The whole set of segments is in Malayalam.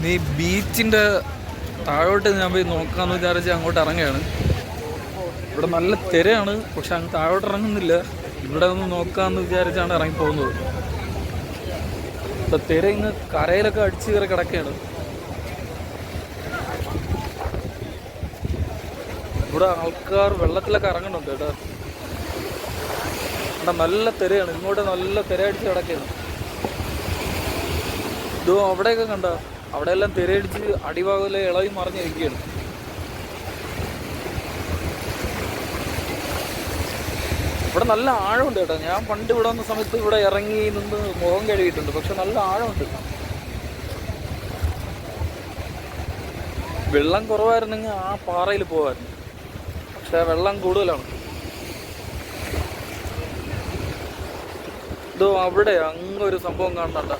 ഈ ബീച്ചിൻ്റെ താഴോട്ട് ഞാൻ പോയി നോക്കാമെന്ന് വിചാരിച്ച് അങ്ങോട്ട് ഇറങ്ങുകയാണ്. ഇവിടെ നല്ല തിരയാണ്, പക്ഷെ അങ്ങ് താഴോട്ട് ഇറങ്ങുന്നില്ല. ഇവിടെ ഒന്ന് നോക്കാമെന്ന് വിചാരിച്ചാണ് ഇറങ്ങിപ്പോകുന്നത്. ഇപ്പം തിര ഇങ്ങ് കരയിലൊക്കെ അടിച്ച് കയറി കിടക്കുകയാണ്. ഇവിടെ ആൾക്കാർ വെള്ളത്തിലൊക്കെ ഇറങ്ങുന്നുണ്ട് കേട്ടോ. ഇവിടെ നല്ല തിരയാണ്, ഇങ്ങോട്ട് നല്ല തിര അടിച്ച് കിടക്കുകയാണ്. ഇതോ അവിടെയൊക്കെ കണ്ട, അവിടെയെല്ലാം തിരയടിച്ച് അടിഭാഗത്തിലെ ഇളവി മറിഞ്ഞിരിക്കുകയാണ്. ഇവിടെ നല്ല ആഴമുണ്ട് കേട്ടോ. ഞാൻ പണ്ട് ഇവിടെ വന്ന സമയത്ത് ഇവിടെ ഇറങ്ങി നിന്ന് മുഖം കഴുകിയിട്ടുണ്ട്, പക്ഷെ നല്ല ആഴമുണ്ട്. വെള്ളം കുറവായിരുന്നെങ്കിൽ ആ പാറയിൽ പോകാമായിരുന്നു, പക്ഷെ വെള്ളം കൂടുതലാണ്. ഇതോ അവിടെ അങ്ങൊരു സംഭവം കാണുന്നുണ്ട.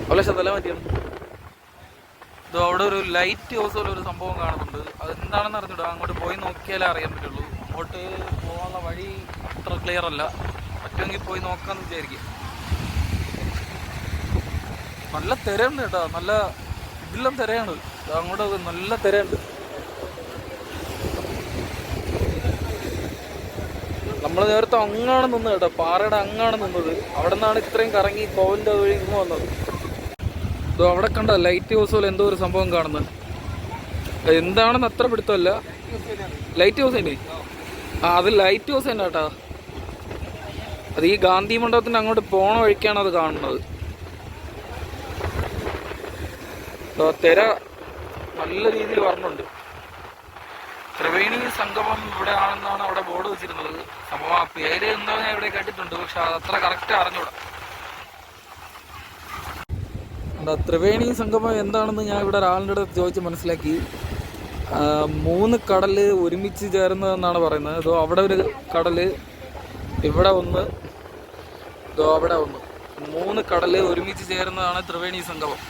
വളരെ സ്ഥലം പറ്റിയാണ്. ഇതോ അവിടെ ഒരു ലൈറ്റ് ഹൗസ് പോലെ ഒരു സംഭവം കാണുന്നുണ്ട്. അതെന്താണെന്ന് അറിഞ്ഞിട്ട് അങ്ങോട്ട് പോയി നോക്കിയാലേ അറിയാൻ പറ്റുള്ളൂ. അങ്ങോട്ട് പോകാനുള്ള വഴി അത്ര ക്ലിയർ അല്ല. പറ്റുമെങ്കിൽ പോയി നോക്കാമെന്ന് വിചാരിക്കും. നല്ല തിരയുണ്ട് കേട്ടോ, നല്ല ഇതിലും തിരയാണ്. അങ്ങോട്ട് നല്ല തിരയുണ്ട്. നമ്മൾ നേരത്തെ അങ്ങാണ് നിന്നത് കേട്ടോ, പാറയുടെ അങ്ങാണ് നിന്നത്. അവിടെ നിന്നാണ് ഇത്രയും കറങ്ങി കോവിലിൻ്റെ വഴി ഇങ്ങ് വന്നത്. ഇതോ അവിടെ കണ്ട ലൈറ്റ് ഹൗസ് പോലെ എന്തോ ഒരു സംഭവം കാണുന്നത്. എന്താണെന്ന് അത്ര പിടുത്തമല്ല. ലൈറ്റ് ഹൗസ് തന്നെ. അത് ലൈറ്റ് ഹൗസ് തന്നെ കേട്ടോ. അത് ഈ ഗാന്ധി മണ്ഡപത്തിന് അങ്ങോട്ട് പോണ വഴിക്കാണ് അത് കാണുന്നത്. തിര നല്ല രീതിയിൽ വരണുണ്ട്. ത്രിവേണി സംഗമം ഇവിടെ ആണെന്നാണ് അവിടെ ബോർഡ് വെച്ചിരുന്നത്. സംഭവം ആ പേര് എന്താ ഞാൻ ഇവിടെ കേട്ടിട്ടുണ്ട്, പക്ഷെ അതത്ര കറക്റ്റ് അറിഞ്ഞൂടാ. ത്രിവേണി സംഗമം എന്താണെന്ന് ഞാൻ ഇവിടെ ഒരാളിൻ്റെ അടുത്ത് ചോദിച്ച് മനസ്സിലാക്കി. 3 കടല് ഒരുമിച്ച് ചേർന്നതെന്നാണ് പറയുന്നത്. ഇതോ അവിടെ ഒരു കടല്, ഇവിടെ ഒന്ന്, ഇതോ അവിടെ ഒന്ന്. 3 കടല് ഒരുമിച്ച് ചേർന്നതാണ് ത്രിവേണി സംഗമം.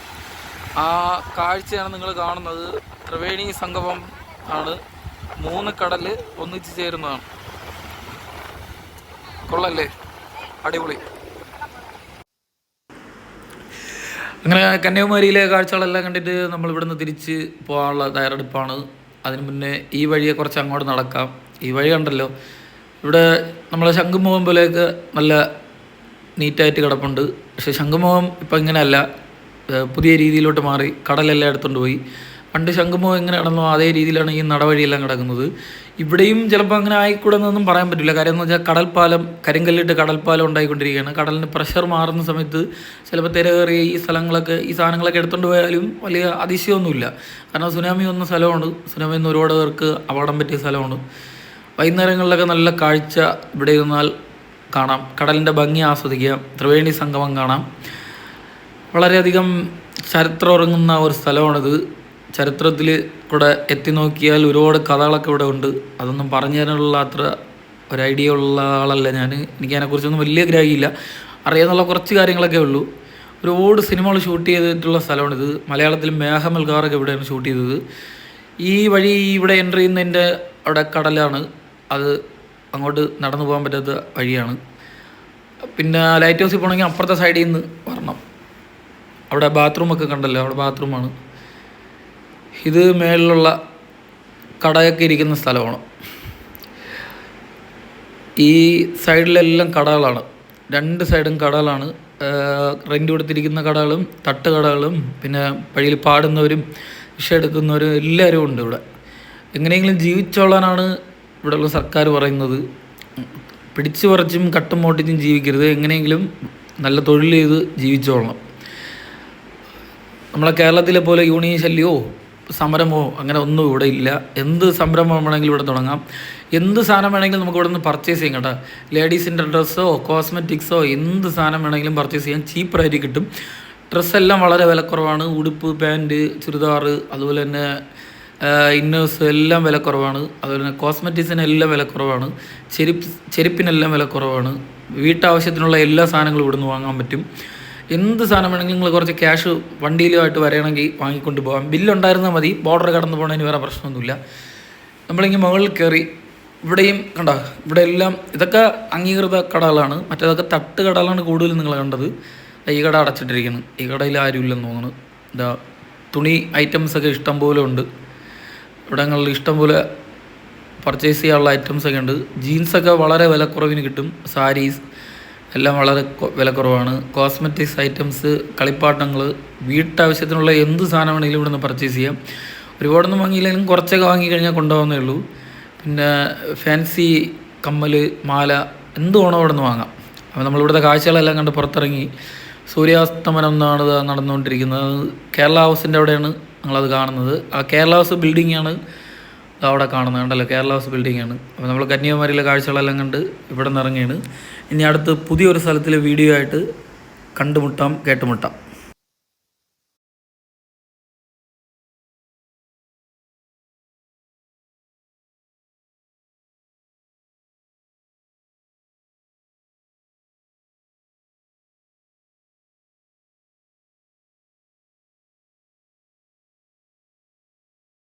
ആ കാഴ്ചയാണ് നിങ്ങൾ കാണുന്നത്. ത്രിവേണി സംഗമം ആണ്. 3 കടല് ഒന്നിച്ച് ചേരുന്നതാണ്. കൊള്ളല്ലേ, അടിപൊളി. അങ്ങനെ കന്യാകുമാരിയിലെ കാഴ്ചകളെല്ലാം കണ്ടിട്ട് നമ്മൾ ഇവിടുന്ന് തിരിച്ച് പോകാനുള്ള തയ്യാറെടുപ്പാണ്. അതിന് മുന്നേ ഈ വഴിയെ കുറച്ച് അങ്ങോട്ട് നടക്കാം. ഈ വഴി കണ്ടല്ലോ, ഇവിടെ നമ്മളെ ശംഖുമുഖം പോലെയൊക്കെ നല്ല നീറ്റായിട്ട് കിടപ്പുണ്ട്. പക്ഷേ ശംഖുമുഖം ഇപ്പം ഇങ്ങനെയല്ല, പുതിയ രീതിയിലോട്ട് മാറി. കടലെല്ലാം എടുത്തുകൊണ്ട് പോയി. പണ്ട് ശംഖുമുഖം എങ്ങനെ കിടന്നോ അതേ രീതിയിലാണ് ഈ നടവഴിയെല്ലാം കിടക്കുന്നത്. ഇവിടെയും ചിലപ്പോൾ അങ്ങനെ ആയിക്കൂടെന്നൊന്നും പറയാൻ പറ്റില്ല. കാര്യം എന്ന് വെച്ചാൽ കടൽപ്പാലം, കരിങ്കല്ലിട്ട് കടൽപ്പാലം ഉണ്ടായിക്കൊണ്ടിരിക്കുകയാണ്. കടലിന് പ്രഷർ മാറുന്ന സമയത്ത് ചിലപ്പോൾ തിര കയറി ഈ സ്ഥലങ്ങളൊക്കെ, ഈ സാധനങ്ങളൊക്കെ എടുത്തുകൊണ്ട് പോയാലും വലിയ അതിശയമൊന്നുമില്ല. കാരണം സുനാമി വന്ന സ്ഥലമാണ്. സുനാമി നിന്ന് ഒരുപാട് പേർക്ക് അപകടം പറ്റിയ സ്ഥലമാണ്. വൈകുന്നേരങ്ങളിലൊക്കെ നല്ല കാഴ്ച ഇവിടെ ഇരുന്നാൽ കാണാം. കടലിൻ്റെ ഭംഗി ആസ്വദിക്കാം. ത്രിവേണി സംഗമം കാണാം. വളരെയധികം ചരിത്രം ഉറങ്ങുന്ന ഒരു സ്ഥലമാണിത്. ചരിത്രത്തിൽ കൂടെ എത്തി നോക്കിയാൽ ഒരുപാട് കഥകളൊക്കെ ഇവിടെ ഉണ്ട്. അതൊന്നും പറഞ്ഞു തരാനുള്ള അത്ര ഒരു ഐഡിയ ഉള്ള ആളല്ല ഞാൻ. എനിക്ക് അതിനെക്കുറിച്ചൊന്നും വലിയ ഗ്രാഹ്യമില്ല. അറിയാന്നുള്ള കുറച്ച് കാര്യങ്ങളൊക്കെ ഉള്ളൂ. ഒരുപാട് സിനിമകൾ ഷൂട്ട് ചെയ്തിട്ടുള്ള സ്ഥലമാണിത്. മലയാളത്തിൽ മേഘമൽഗാറൊക്കെ ഇവിടെയാണ് ഷൂട്ട് ചെയ്തത്. ഈ വഴി ഇവിടെ എൻ്റർ ചെയ്യുന്നതിൻ്റെ അവിടെ കടലാണ്. അത് അങ്ങോട്ട് നടന്നു പോകാൻ പറ്റാത്ത വഴിയാണ്. പിന്നെ ലൈറ്റ് ഹൗസിൽ പോകണമെങ്കിൽ അപ്പുറത്തെ സൈഡിൽ നിന്ന് വരണം. അവിടെ ബാത്റൂമൊക്കെ കണ്ടല്ലോ, അവിടെ ബാത്റൂമാണ്. ഇത് മേളിലുള്ള കടയൊക്കെ ഇരിക്കുന്ന സ്ഥലമാണ്. ഈ സൈഡിലെല്ലാം കടകളാണ്. 2 സൈഡും കടകളാണ്. റെൻ്റ് കൊടുത്തിരിക്കുന്ന കടകളും തട്ട് കടകളും പിന്നെ വഴിയിൽ പാടുന്നവരും വിഷ എടുക്കുന്നവരും എല്ലാവരും ഉണ്ട് ഇവിടെ. എങ്ങനെയെങ്കിലും ജീവിച്ചോളാനാണ് ഇവിടെയുള്ള സർക്കാർ പറയുന്നത്. പിടിച്ചു പറിച്ചും കട്ടും മോട്ടിച്ചും ജീവിക്കരുത്. എങ്ങനെയെങ്കിലും നല്ല തൊഴിൽ ചെയ്ത് ജീവിച്ചോളണം. നമ്മളെ കേരളത്തിലെ പോലെ യൂണിയൻ ശല്യമോ സമരമോ അങ്ങനെ ഒന്നും ഇവിടെ ഇല്ല. എന്ത് സംരംഭം വേണമെങ്കിലും ഇവിടെ തുടങ്ങാം. എന്ത് സാധനം വേണമെങ്കിലും നമുക്ക് ഇവിടെ നിന്ന് പർച്ചേസ് ചെയ്യാം കേട്ടോ. ലേഡീസിൻ്റെ ഡ്രസ്സോ കോസ്മെറ്റിക്സോ എന്ത് സാധനം വേണമെങ്കിലും പർച്ചേസ് ചെയ്യാൻ ചീപ്പായിട്ട് കിട്ടും. ഡ്രസ്സെല്ലാം വളരെ വിലക്കുറവാണ്. ഉടുപ്പ്, പാൻറ്റ്, ചുരിദാർ, അതുപോലെ തന്നെ ഇന്നേഴ്സ് എല്ലാം വിലക്കുറവാണ്. അതുപോലെ തന്നെ കോസ്മെറ്റിക്സിനെല്ലാം വിലക്കുറവാണ്. ചെരുപ്പിനെല്ലാം വിലക്കുറവാണ്. വീട്ടാവശ്യത്തിനുള്ള എല്ലാ സാധനങ്ങളും ഇവിടെ നിന്ന് വാങ്ങാൻ പറ്റും. എന്ത് സാധനം വേണമെങ്കിൽ നിങ്ങൾ കുറച്ച് ക്യാഷ് വണ്ടിയിലുമായിട്ട് വരികയാണെങ്കിൽ വാങ്ങിക്കൊണ്ട് പോകാം. ബില്ലുണ്ടായിരുന്നാൽ മതി. ബോർഡർ കടന്നു പോകണതിന് വേറെ പ്രശ്നമൊന്നുമില്ല. നമ്മളിങ്ങനെ മുകളിൽ കയറി ഇവിടെയും കണ്ടോ, ഇവിടെ എല്ലാം ഇതൊക്കെ അംഗീകൃത കടകളാണ്. മറ്റേതൊക്കെ തട്ട് കടകളാണ് കൂടുതലും നിങ്ങൾ കണ്ടത്. ഈ കട അടച്ചിട്ടിരിക്കുന്നു. ഈ കടയിൽ ആരും ഇല്ലെന്ന് തോന്നുന്നു. ഇതാ തുണി ഐറ്റംസൊക്കെ ഇഷ്ടം പോലെ ഉണ്ട്. ഇവിടങ്ങളിൽ ഇഷ്ടം പോലെ പർച്ചേസ് ചെയ്യാനുള്ള ഐറ്റംസൊക്കെ ഉണ്ട്. ജീൻസൊക്കെ വളരെ വിലക്കുറവിന് കിട്ടും. സാരീസ് എല്ലാം വളരെ വിലക്കുറവാണ്. കോസ്മെറ്റിക്സ് ഐറ്റംസ്, കളിപ്പാട്ടങ്ങൾ, വീട്ടാവശ്യത്തിനുള്ള എന്ത് സാധനം വേണമെങ്കിലും ഇവിടുന്ന് പർച്ചേസ് ചെയ്യാം. ഒരുപാടൊന്നും വാങ്ങിയില്ലെങ്കിലും കുറച്ചൊക്കെ വാങ്ങിക്കഴിഞ്ഞാൽ കൊണ്ടുപോകുന്നേ ഉള്ളൂ. പിന്നെ ഫാൻസി കമ്മൽ, മാല എന്ത് വേണോ ഇവിടെ നിന്ന് വാങ്ങാം. അപ്പോൾ നമ്മളിവിടുത്തെ കാഴ്ചകളെല്ലാം കണ്ട് പുറത്തിറങ്ങി. സൂര്യാസ്തമനം എന്നാണ് നടന്നുകൊണ്ടിരിക്കുന്നത്. കേരള ഹൗസിൻ്റെ അവിടെയാണ് നിങ്ങളത് കാണുന്നത്. ആ കേരള ഹൗസ് ബിൽഡിങ്ങാണ് അവിടെ കാണുന്നത്. കണ്ടല്ലോ, കേരള ഹൗസ് ബിൽഡിങ്ങാണ്. അപ്പോൾ നമ്മൾ കന്യാകുമാരിയിലെ കാഴ്ചകളെല്ലാം കണ്ട് ഇവിടെ നിന്ന് ഇറങ്ങിയാണ്. ഇനി അടുത്ത് പുതിയൊരു സ്ഥലത്തിലെ വീഡിയോ ആയിട്ട് കണ്ടുമുട്ടാം, കേട്ടുമുട്ടാം.